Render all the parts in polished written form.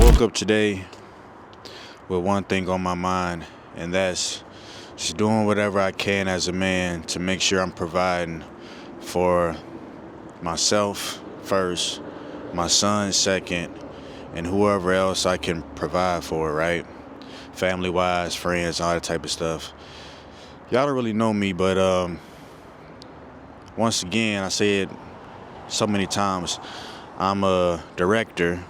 woke up today with one thing on my mind, and that's just doing whatever I can as a man to make sure I'm providing for myself first, my son second, and whoever else I can provide for, right? Family-wise, friends, all that type of stuff. Y'all don't really know me, but once again, I say it so many times, I'm a director,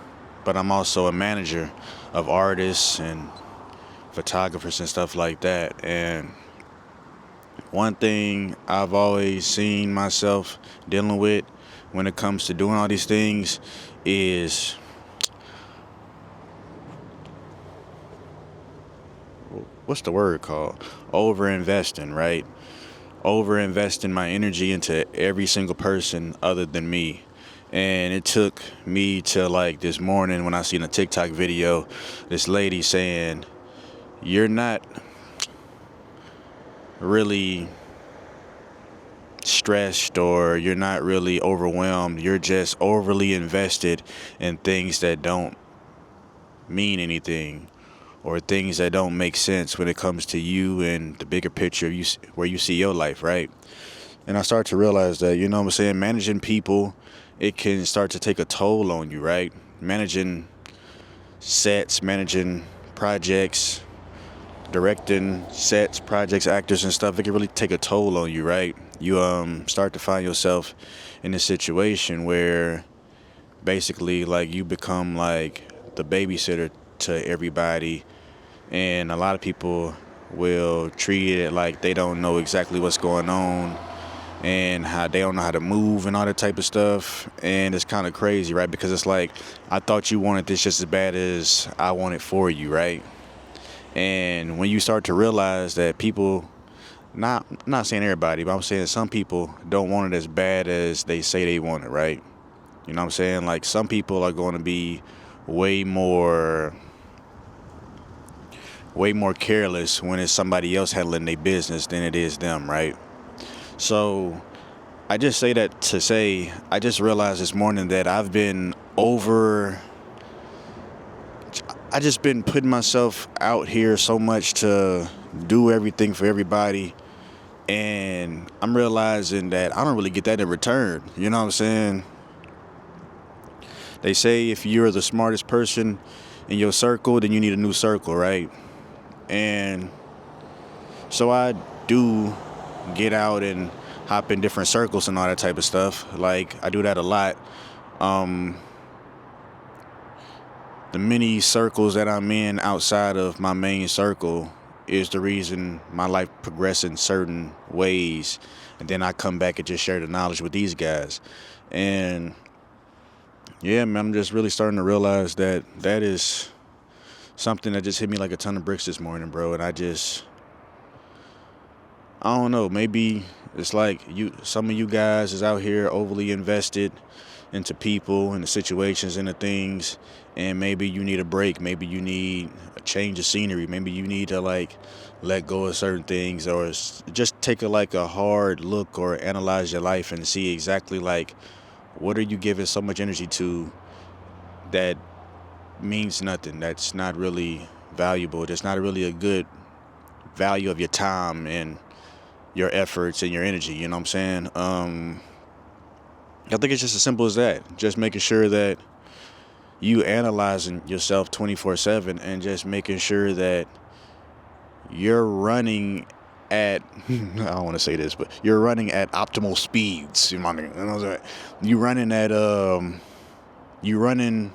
but I'm also a manager of artists and photographers and stuff like that. And one thing I've always seen myself dealing with when it comes to doing all these things is what's the word called? Over-investing, right? Over-investing my energy into every single person other than me. And it took me to like this morning when I seen a TikTok video, this lady saying, you're not really stressed or you're not really overwhelmed. You're just overly invested in things that don't mean anything or things that don't make sense when it comes to you and the bigger picture of you, where you see your life, right? And I start to realize that, you know what I'm saying, managing people, it can start to take a toll on you, right? Managing sets, managing projects, directing sets, projects, actors and stuff, it can really take a toll on you, right? You start to find yourself in a situation where basically like you become like the babysitter to everybody, and a lot of people will treat it like they don't know exactly what's going on and how they don't know how to move and all that type of stuff. And it's kind of crazy, right? Because it's like, I thought you wanted this just as bad as I want it for you, right? And when you start to realize that people, not saying everybody, but I'm saying some people don't want it as bad as they say they want it, right? You know what I'm saying? Like some people are going to be way more careless when it's somebody else handling their business than it is them, right? So I just say that to say, I just realized this morning that I just been putting myself out here so much to do everything for everybody. And I'm realizing that I don't really get that in return. You know what I'm saying? They say if you're the smartest person in your circle, then you need a new circle, right? And so I do get out and hop in different circles and all that type of stuff. Like I do that a lot. The many circles that I'm in outside of my main circle is the reason my life progresses in certain ways. And then I come back and just share the knowledge with these guys. And yeah, man, I'm just really starting to realize that that is something that just hit me like a ton of bricks this morning, bro. And I don't know, maybe it's like some of you guys is out here overly invested into people and the situations and the things, and maybe you need a break, maybe you need a change of scenery, maybe you need to like let go of certain things, or just take a hard look or analyze your life and see exactly like what are you giving so much energy to that means nothing, that's not really valuable, that's not really a good value of your time and your efforts and your energy, you know what I'm saying? I think it's just as simple as that. Just making sure that you analyzing yourself 24/7 and just making sure that you're running at, I don't want to say this, but you're running at optimal speeds. You know what I'm saying? You running,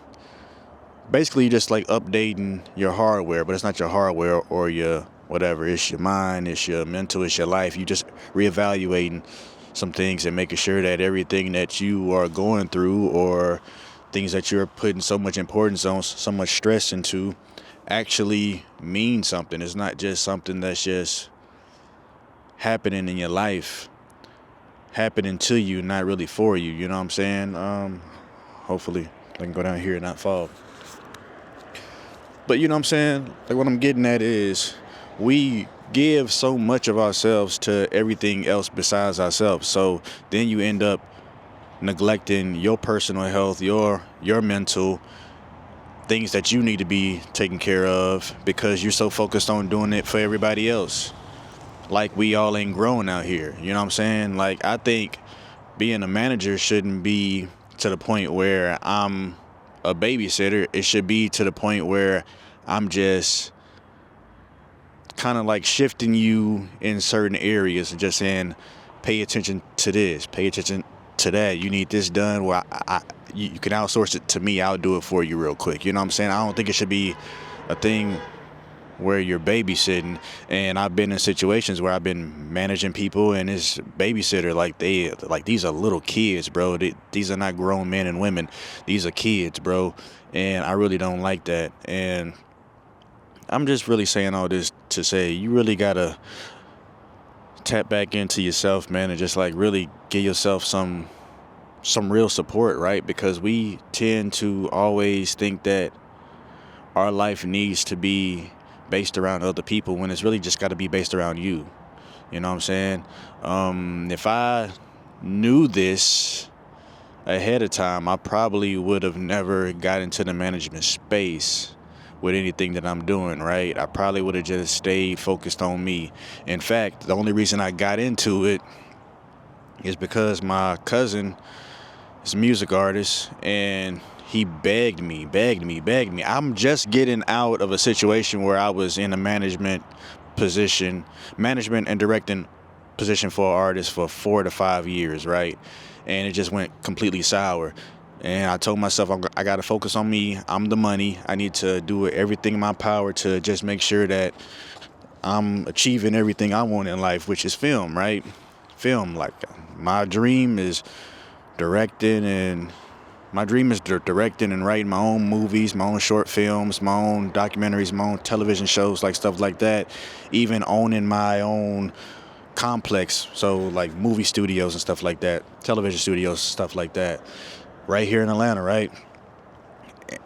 basically just like updating your hardware, but it's not your hardware or your whatever, it's your mind, it's your mental, it's your life. You just reevaluating some things and making sure that everything that you are going through or things that you're putting so much importance on, so much stress into, actually mean something. It's not just something that's just happening in your life, happening to you, not really for you. You know what I'm saying? Hopefully I can go down here and not fall. But you know what I'm saying? Like what I'm getting at is we give so much of ourselves to everything else besides ourselves. So then you end up neglecting your personal health, your mental, things that you need to be taken care of because you're so focused on doing it for everybody else. Like we all ain't grown out here. You know what I'm saying? Like I think being a manager shouldn't be to the point where I'm a babysitter. It should be to the point where I'm just kind of like shifting you in certain areas and just saying, pay attention to this, pay attention to that. You need this done. Well, you can outsource it to me. I'll do it for you real quick. You know what I'm saying? I don't think it should be a thing where you're babysitting. And I've been in situations where I've been managing people and this babysitter, like these are little kids, bro. These are not grown men and women. These are kids, bro. And I really don't like that. And I'm just really saying all this to say you really gotta tap back into yourself, man, and just like really give yourself some real support, right? Because we tend to always think that our life needs to be based around other people when it's really just got to be based around you. You know what I'm saying? If I knew this ahead of time, I probably would have never got into the management space with anything that I'm doing, right? I probably would have just stayed focused on me. In fact, the only reason I got into it is because my cousin is a music artist and he begged me. I'm just getting out of a situation where I was in a management and directing position for an artist for 4 to 5 years, right? And it just went completely sour. And I told myself I got to focus on me. I'm the money. I need to do everything in my power to just make sure that I'm achieving everything I want in life, which is film, right? Film. Like my dream is directing and writing my own movies, my own short films, my own documentaries, my own television shows, like stuff like that. Even owning my own complex, so like movie studios and stuff like that, television studios, stuff like that, right here in Atlanta, right?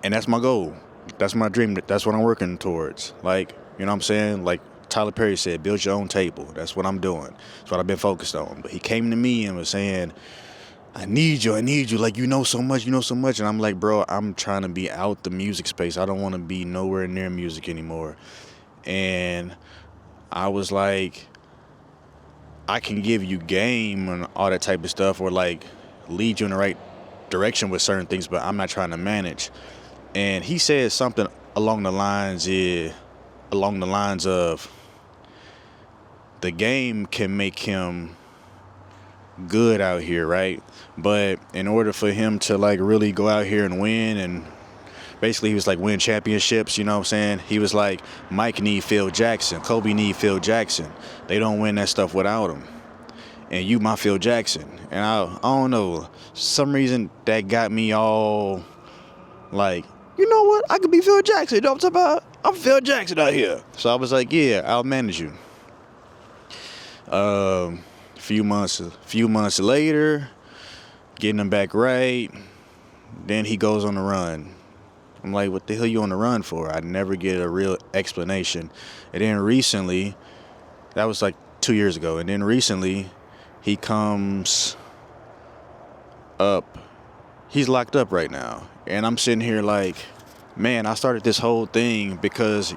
And that's my goal. That's my dream. That's what I'm working towards. Like, you know what I'm saying? Like Tyler Perry said, build your own table. That's what I'm doing. That's what I've been focused on. But he came to me and was saying, I need you. Like, you know so much. And I'm like, bro, I'm trying to be out the music space. I don't want to be nowhere near music anymore. And I was like, I can give you game and all that type of stuff or like lead you in the right direction with certain things, but I'm not trying to manage. And he said something along the lines of the game can make him good out here, right? But in order for him to like really go out here and win, and basically he was like win championships, you know what I'm saying? He was like, Mike need Phil Jackson, Kobe need Phil Jackson. They don't win that stuff without him. And you my Phil Jackson. And I don't know, some reason that got me all like, you know what? I could be Phil Jackson. You know what I'm talking about? I'm Phil Jackson out here. So I was like, yeah, I'll manage you. Few months later, getting him back right, then he goes on the run. I'm like, what the hell you on the run for? I never get a real explanation. And then recently, that was like 2 years ago, and then recently he comes up, he's locked up right now. And I'm sitting here like, man, I started this whole thing because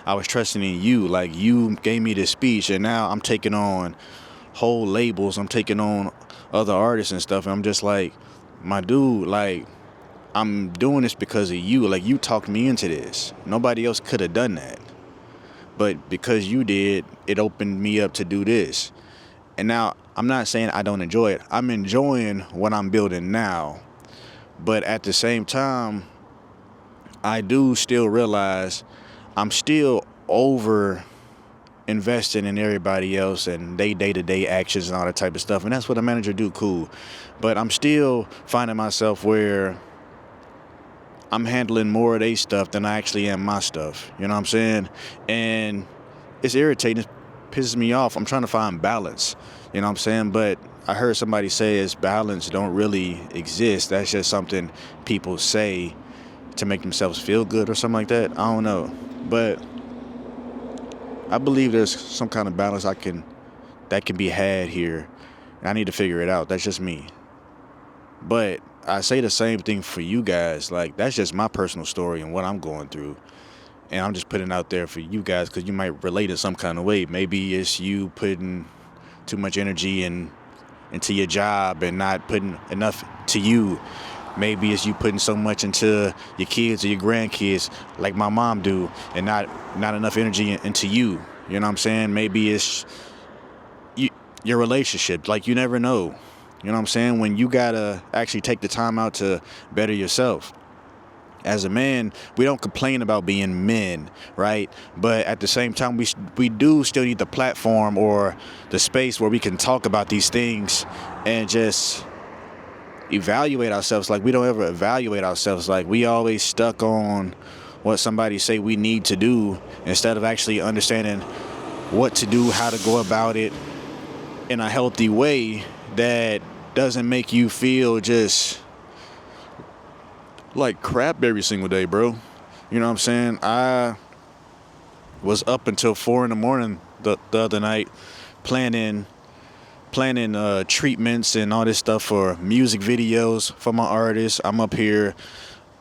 I was trusting in you. Like, you gave me this speech, and now I'm taking on whole labels. I'm taking on other artists and stuff. And I'm just like, my dude, like, I'm doing this because of you. Like, you talked me into this. Nobody else could have done that. But because you did, it opened me up to do this. And now, I'm not saying I don't enjoy it. I'm enjoying what I'm building now. But at the same time, I do still realize I'm still over investing in everybody else and they day-to-day actions and all that type of stuff. And that's what a manager do, cool. But I'm still finding myself where I'm handling more of their stuff than I actually am my stuff. You know what I'm saying? And it's irritating. It pisses me off. I'm trying to find balance. You know what I'm saying? But I heard somebody say it's balance don't really exist. That's just something people say to make themselves feel good or something like that. I don't know. But I believe there's some kind of balance that can be had here. And I need to figure it out. That's just me. But I say the same thing for you guys. Like, that's just my personal story and what I'm going through. And I'm just putting it out there for you guys because you might relate in some kind of way. Maybe it's you putting too much energy into your job and not putting enough to you. Maybe it's you putting so much into your kids or your grandkids like my mom do and not enough energy into you. You know what I'm saying? Maybe it's your relationship. Like, you never know. You know what I'm saying? When you gotta actually take the time out to better yourself. As a man, we don't complain about being men, right? But at the same time, we do still need the platform or the space where we can talk about these things and just evaluate ourselves. Like, we don't ever evaluate ourselves. Like, we always stuck on what somebody say we need to do instead of actually understanding what to do, how to go about it in a healthy way that doesn't make you feel just like crap every single day, bro. You know what I'm saying? I was up until 4 a.m. the other night planning treatments and all this stuff for music videos for my artists. I'm up here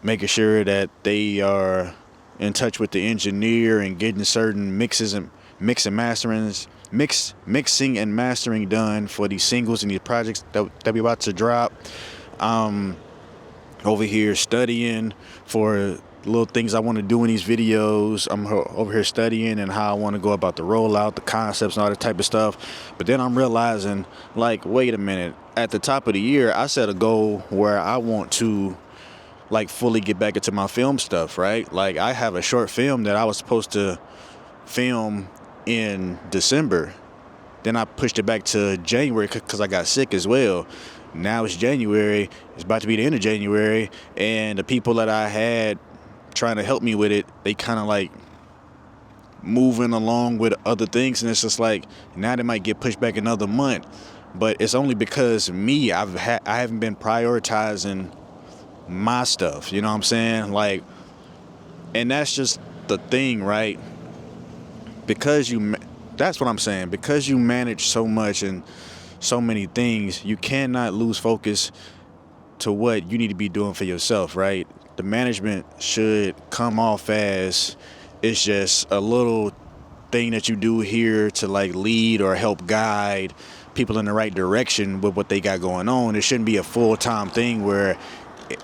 making sure that they are in touch with the engineer and getting certain mixing and mastering done for these singles and these projects that we about to drop. Over here studying for little things I want to do in these videos. I'm over here studying and how I want to go about the rollout, the concepts and all that type of stuff. But then I'm realizing, like, wait a minute. At the top of the year, I set a goal where I want to, like, fully get back into my film stuff, right? Like, I have a short film that I was supposed to film in December. Then I pushed it back to January because I got sick as well. Now it's January. It's about to be the end of January. And the people that I had trying to help me with it, they kind of like moving along with other things. And it's just like, now they might get pushed back another month. But it's only because I haven't been prioritizing my stuff. You know what I'm saying? Like, and that's just the thing, right? That's what I'm saying. Because you manage so much and so many things, you cannot lose focus to what you need to be doing for yourself, right? The management should come off as it's just a little thing that you do here to like lead or help guide people in the right direction with what they got going on. It shouldn't be a full-time thing where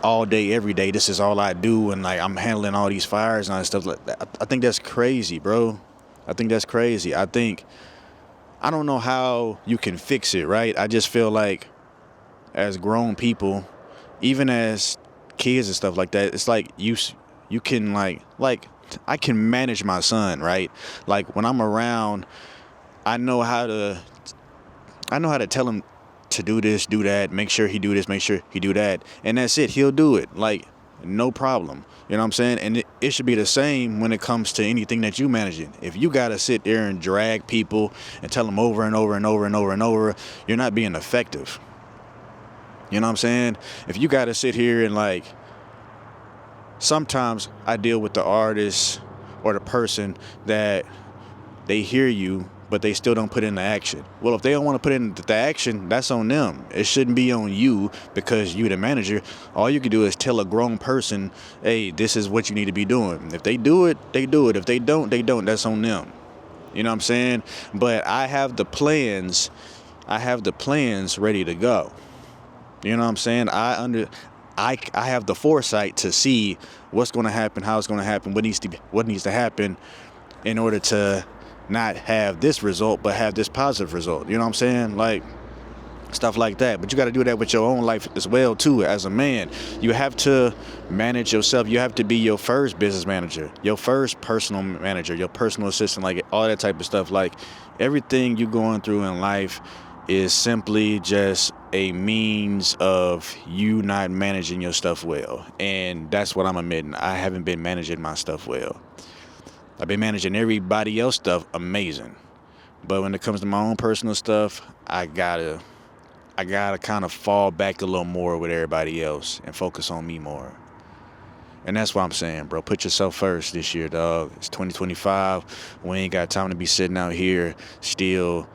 all day, every day, this is all I do and like I'm handling all these fires and all that stuff like that. I think that's crazy, bro. I think that's crazy. I don't know how you can fix it, right? I just feel like as grown people, even as kids and stuff like that, it's like you can like I can manage my son, right? Like when I'm around, I know how to tell him to do this, do that, make sure he do this, make sure he do that. And that's it. He'll do it. Like, no problem. You know what I'm saying? And it should be the same when it comes to anything that you managing. If you got to sit there and drag people and tell them over and over and over and over and over, you're not being effective. You know what I'm saying? If you got to sit here and like, sometimes I deal with the artist or the person that they hear you, but they still don't put in the action. Well, if they don't want to put in the action, that's on them. It shouldn't be on you because you're the manager. All you can do is tell a grown person, hey, this is what you need to be doing. If they do it, they do it. If they don't, they don't. That's on them. You know what I'm saying? But I have the plans ready to go. You know what I'm saying? I have the foresight to see what's going to happen, how it's going to happen, what needs to happen in order to not have this result, but have this positive result. You know what I'm saying? Like, stuff like that. But you got to do that with your own life as well, too. As a man, you have to manage yourself. You have to be your first business manager, your first personal manager, your personal assistant, like all that type of stuff. Like, everything you're going through in life is simply just a means of you not managing your stuff well. And that's what I'm admitting. I haven't been managing my stuff well. I've been managing everybody else stuff amazing. But when it comes to my own personal stuff, I gotta kind of fall back a little more with everybody else and focus on me more. And that's what I'm saying, bro. Put yourself first this year, dog. It's 2025. We ain't got time to be sitting out here still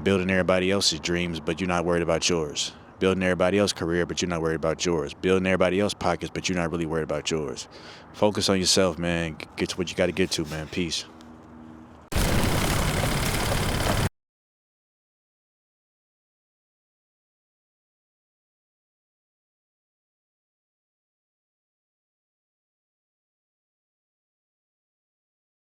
building everybody else's dreams, but you're not worried about yours. Building everybody else's career, but you're not worried about yours. Building everybody else's pockets, but you're not really worried about yours. Focus on yourself, man. Get to what you got to get to, man. Peace.